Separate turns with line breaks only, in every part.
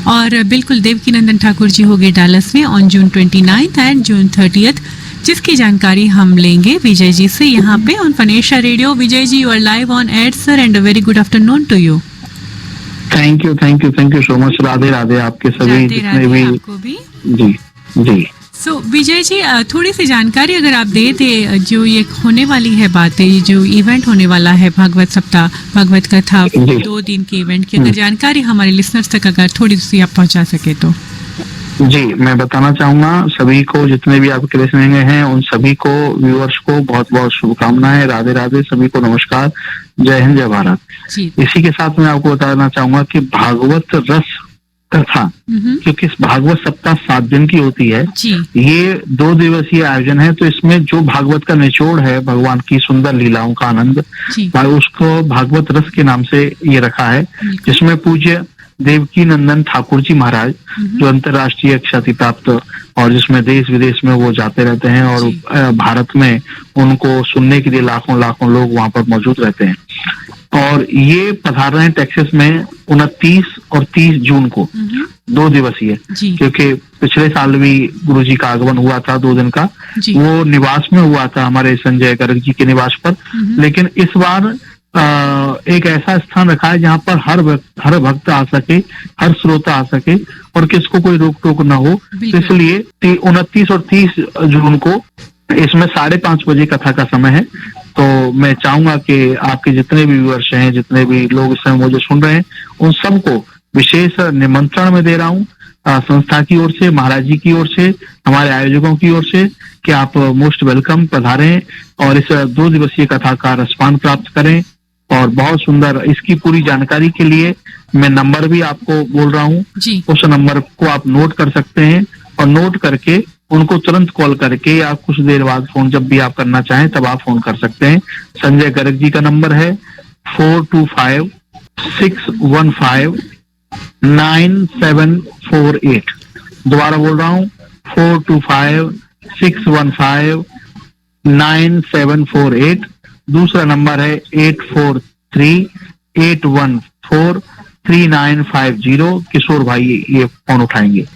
और बिल्कुल देवकीनंदन ठाकुर जी होंगे डालस में ऑन जून 29 एंड जून 30, जिसकी जानकारी हम लेंगे विजय जी से यहाँ पे on Funasia radio. Vijay ji, you are live on air sir and a very good afternoon to you.
Thank you so much. Radhe Radhe आपके सभी जितने भी।
आपको भी
जी जी।
सो विजय जी, थोड़ी सी जानकारी अगर आप दे जो ये होने वाली है बातें, जो इवेंट होने वाला है भागवत सप्ताह, भागवत कथा 2 दिन के इवेंट की अगर जानकारी हमारे लिसनर्स तक अगर थोड़ी सी आप पहुंचा सके तो।
जी, मैं बताना चाहूंगा सभी को, जितने भी आपके लिसनिंग में हैं उन सभी को, व्यूअर्स को बहुत बहुत शुभकामनाएं। राधे राधे, सभी को नमस्कार, जय हिंद, जय भारत। इसी के साथ मैं आपको बताना चाहूंगा कि भागवत रस कथा, क्योंकि इस भागवत सप्ताह 7 दिन की होती है, ये 2 दिवसीय आयोजन है। तो इसमें जो भागवत का निचोड़ है, भगवान की सुंदर लीलाओं का आनंद, उसको भागवत रस के नाम से ये रखा है, जिसमें पूज्य देवकीनंदन ठाकुर जी महाराज, जो अंतर्राष्ट्रीय ख्याति प्राप्त और जिसमें देश विदेश में वो जाते रहते हैं और भारत में उनको सुनने के लिए लाखों लाखों लोग वहां पर मौजूद रहते हैं। और ये पधार रहे हैं टेक्सास में 29 और 30 जून को, 2 दिवसीय, क्योंकि पिछले साल भी गुरु जी का आगमन हुआ था 2 दिन का, वो निवास में हुआ था, हमारे संजय गर्ग जी के निवास पर। लेकिन इस बार एक ऐसा स्थान रखा है जहाँ पर हर भक्त आ सके, हर श्रोता आ सके और किसको कोई रोक टोक ना हो। इसलिए 29 और 30 जून को इसमें 5:30 बजे कथा का समय है। तो मैं चाहूंगा कि आपके जितने भी व्यूअर्स हैं, जितने भी लोग इस समय मुझे सुन रहे हैं, उन सबको विशेष निमंत्रण में दे रहा हूँ संस्था की ओर से, महाराज जी की ओर से, हमारे आयोजकों की ओर से, कि आप मोस्ट वेलकम पधारें और इस 2 दिवसीय कथा का रसपान प्राप्त करें। और बहुत सुंदर, इसकी पूरी जानकारी के लिए मैं नंबर भी आपको बोल रहा हूँ, उस नंबर को आप नोट कर सकते हैं और नोट करके उनको तुरंत कॉल करके या कुछ देर बाद फोन जब भी आप करना चाहें तब आप फोन कर सकते हैं। संजय गर्ग जी का नंबर है 425-615-9748। दोबारा बोल रहा हूँ 425-615-9748। दूसरा नंबर है 843-814-3950। किशोर भाई ये फोन उठाएंगे,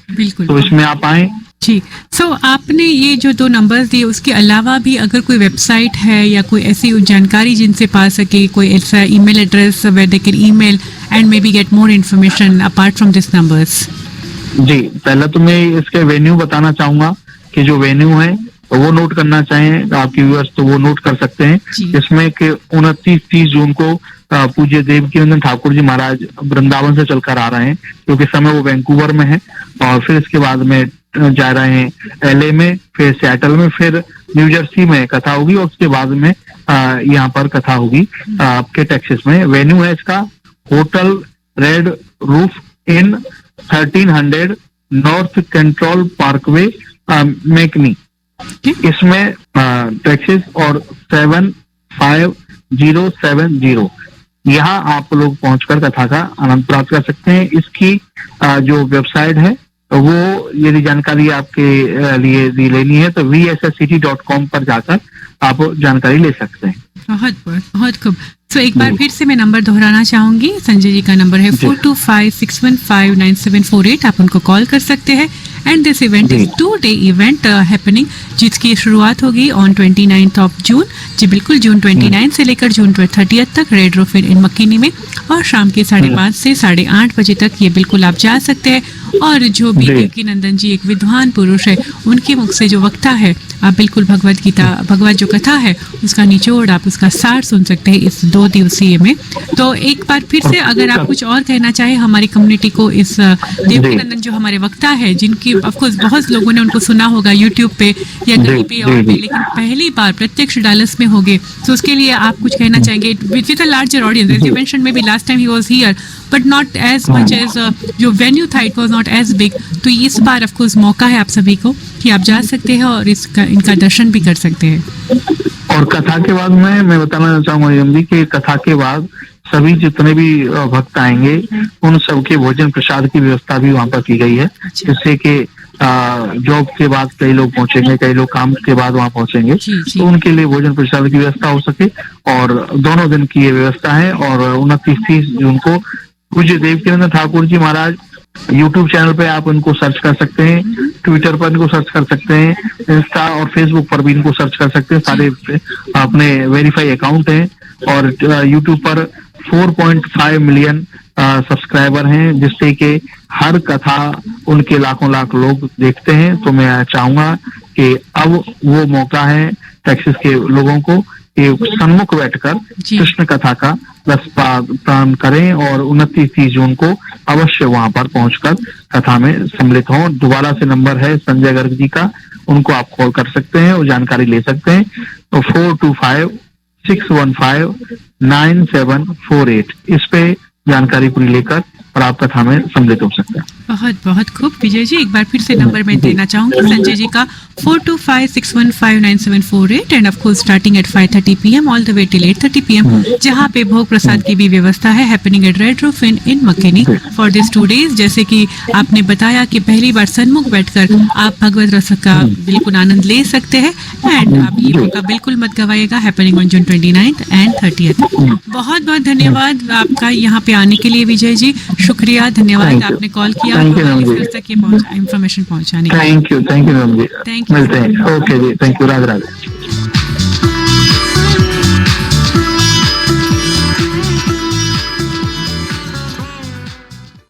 तो इसमें आप आए
जी। सो आपने ये जो 2 नंबर दिए, उसके अलावा भी अगर कोई वेबसाइट है या कोई ऐसी जानकारी जिनसे पा सके, कोई ऐसा email address where they can email and may be get more information apart from this numbers?
जी, पहले तो मैं इसके वेन्यू बताना चाहूंगा कि जो वेन्यू है तो वो नोट करना चाहें आपके व्यूअर्स तो वो नोट कर सकते हैं। इसमें कि 29-30 जून को पूज्य देवकीनंदन ठाकुर जी महाराज वृंदावन से चलकर आ रहे हैं, क्योंकि समय वो वैंकूवर में है, और फिर इसके बाद में जा रहे हैं LA में, फिर सिएटल में, फिर न्यू जर्सी में कथा होगी और उसके बाद में यहाँ पर कथा होगी आपके टेक्सास में। वेन्यू है इसका hotel red roof inn 1300 north control parkway McKinney, इसमें टेक्सास और 75070। यहाँ आप लोग पहुंचकर कथा का आनंद प्राप्त कर सकते हैं। इसकी जो वेबसाइट है वो, यदि जानकारी आपके लिए लेनी है तो vsscity.com पर जाकर आप जानकारी ले सकते हैं।
बहुत खूब। तो एक बार फिर से मैं नंबर दोहराना चाहूंगी। संजय जी का नंबर है 425-615-9748। आप उनको कॉल कर सकते हैं। And this event is 2-day event happening, जिसकी शुरुआत होगी ऑन 29th ऑफ जून। जी बिल्कुल, जून 29 से लेकर जून 30 तक रेड रूफ इन मकीनी में, और शाम के 5:30 से 8:30 बजे तक ये बिल्कुल आप जा सकते हैं। और जो भी देवकीनंदन जी एक विद्वान पुरुष है, उनके मुख से जो वक्ता है, आप बिल्कुल भगवत गीता, भगवत जो कथा है उसका निचोड़, आप उसका सार सुन सकते हैं इस 2 दिवसीय में। तो एक बार फिर से अगर आप कुछ और कहना चाहें हमारी कम्युनिटी को, इस देवकीनंदन जो हमारे वक्ता है, जिनकी ऑफकोर्स बहुत लोगों ने उनको सुना होगा यूट्यूब पे या कहीं पे और पे, लेकिन पहली बार प्रत्यक्ष डालस में होंगे, तो उसके लिए आप कुछ कहना चाहेंगे with a larger audience? As you mention, maybe last time ही was here but not as much as जो वेन्यू था, it was not as big. तो इस बार ऑफ कोर्स मौका है आप सभी को कि आप जा सकते हैं और इनका दर्शन भी कर सकते हैं।
और कथा के बाद मैं बताना चाहूंगा कि कथा के बाद सभी जितने भी भक्त आएंगे उन सबके भोजन प्रसाद की व्यवस्था भी वहाँ पर की गई है, जिससे कि जॉब के बाद कई लोग पहुंचेंगे, कई लोग काम के बाद वहाँ पहुंचेंगे, तो उनके लिए भोजन प्रसाद की व्यवस्था हो सके। और दोनों दिन की ये व्यवस्था है। और 29-30 जून को पूज्य देवकीनंदन ठाकुर जी महाराज यूट्यूब चैनल पे आप इनको सर्च कर सकते हैं, ट्विटर पर इनको सर्च कर सकते हैं, इंस्टा और फेसबुक पर भी इनको सर्च कर सकते हैं। सारे अपने वेरीफाई अकाउंट हैं और यूट्यूब पर 4.5 मिलियन सब्सक्राइबर हैं, जिससे कि हर कथा उनके लाखों लाख लोग देखते हैं। तो मैं चाहूंगा कि अब वो मौका है टेक्सास के लोगों को कि सन्मुख बैठकर कृष्ण कथा का रस पान करें और 29-30 जून को अवश्य वहां पर पहुंचकर कथा में सम्मिलित हों। दोबारा से नंबर है संजय गर्ग जी का, उनको आप कॉल कर सकते हैं और जानकारी ले सकते हैं। तो 425-615-9748 इस पे जानकारी पूरी लेकर और आप कथा में सम्मिलित हो सकते हैं।
बहुत बहुत खूब विजय जी, एक बार फिर से नंबर मैं देना चाहूंगी संजय जी का 425-615-9748 end of course starting at 5:30 PM all the way till 8:30 PM, जहां पे भोग प्रसाद की भी व्यवस्था है happening at red roof inn McKinney for this 2 days। जैसे कि आपने बताया कि पहली बार सन्मुख बैठकर आप भगवत रस का बिल्कुल आनंद ले सकते हैं एंड आप ये मौका बिल्कुल मत गवाइएगा। Happening on June 29th and 30th। बहुत बहुत धन्यवाद आपका यहाँ पे आने के लिए विजय जी, शुक्रिया, धन्यवाद आपने कॉल किया तक ये इंफॉर्मेशन पहुंचाने के लिए।
थैंक यू मैम जी, मिलते हैं। ओके जी, थैंक यू, राधे राधे।